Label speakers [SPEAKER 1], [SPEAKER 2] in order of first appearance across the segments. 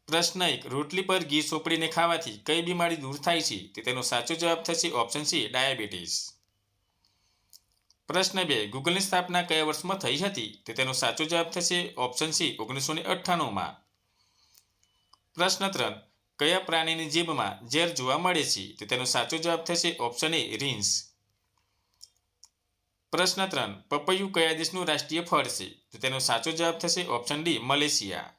[SPEAKER 1] પ્રશ્ન 1. રોટલી પર ઘી સોપડીને ખાવાથી કઈ બીમારી દૂર થાય છે? તે તેનો સાચો જવાબ થશે ઓપ્શન સી ડાયાબિટીસ. પ્રશ્ન 2. ગૂગલની સ્થાપના કયા વર્ષમાં થઈ હતી? તે તેનો સાચો જવાબ થશે ઓપ્શન સી 1998માં. પ્રશ્ન 3. કયા પ્રાણીની જીભમાં ઝેર જોવા મળે છે? તે તેનો સાચો જવાબ થશે ઓપ્શન એ રીંછ. પ્રશ્ન 3. પપૈયું કયા દેશનું રાષ્ટ્રીય ફળ છે? તો તેનો સાચો જવાબ થશે ઓપ્શન ડી મલેશિયા.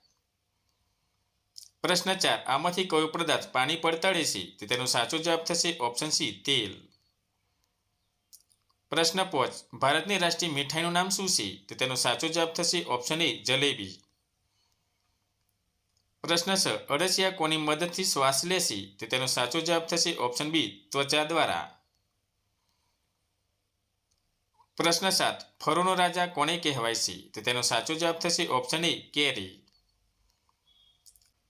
[SPEAKER 1] પ્રશ્ન 4. આમાંથી કયો પદાર્થ પાણી પર તળે છે? તો તેનો સાચો જવાબ થશે ઓપ્શન સી તેલ. પ્રશ્ન 5. ભારતની રાષ્ટ્રીય મીઠાઈનું નામ શું છે? તો તેનો સાચો જવાબ થશે ઓપ્શન એ જલેબી. પ્રશ્ન 6. અળસિયા કોની મદદથી શ્વાસ લે છે? તો તેનો સાચો જવાબ થશે ઓપ્શન બી ત્વચા દ્વારા. પ્રશ્ન 7. ફળોનો રાજા કોને કહેવાય છે? તો તેનો સાચો જવાબ થશે ઓપ્શન એ કેરી.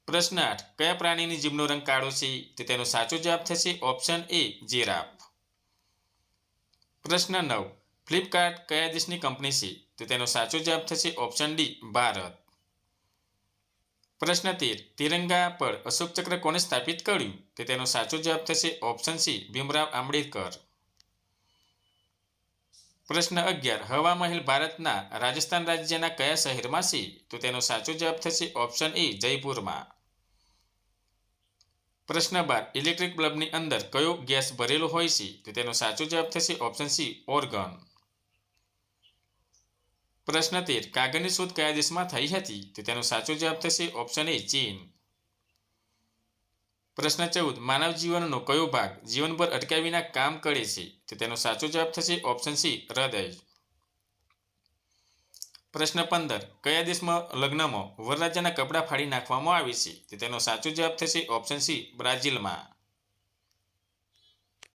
[SPEAKER 1] પ્રશ્ન 8. કયા પ્રાણીની જીભનો રંગ કાળો છે? તો તેનો સાચો જવાબ થશે ઓપ્શન એ જીરાફ. પ્રશ્ન 9. ફ્લિપકાર્ટ કયા દેશની કંપની છે? તો તેનો સાચો જવાબ થશે ઓપ્શન ડી ભારત. પ્રશ્ન 13. તિરંગા પર અશોક ચક્ર કોણે સ્થાપિત કર્યું? તો તેનો સાચો જવાબ થશે ઓપ્શન સી ભીમરાવ આંબેડકર. પ્રશ્ન 11. હવા મહેલ ભારતના રાજસ્થાન રાજ્યના કયા શહેરમાં છે? તો તેનો સાચો જવાબ થશે ઓપ્શન એ જયપુરમાં. પ્રશ્ન 12. ઇલેક્ટ્રિક બલ્બની અંદર કયો ગેસ ભરેલો હોય છે? તો તેનો સાચો જવાબ થશે ઓપ્શન સી ઓર્ગન. પ્રશ્ન 13. કાગળની શોધ કયા દેશમાં થઈ હતી? તો તેનો સાચો જવાબ થશે ઓપ્શન એ ચીન. પ્રશ્ન 14. માનવ જીવનનો કયો ભાગ જીવનભર અટક્યા વિના કામ કરે છે? તો તેનો સાચો જવાબ થશે ઓપ્શન સી હૃદય. પ્રશ્ન 15. કયા દેશમાં લગ્નમાં વરરાજાના કપડાં ફાડી નાખવામાં આવે છે? તો તેનો સાચો જવાબ થશે ઓપ્શન સી બ્રાઝિલમાં.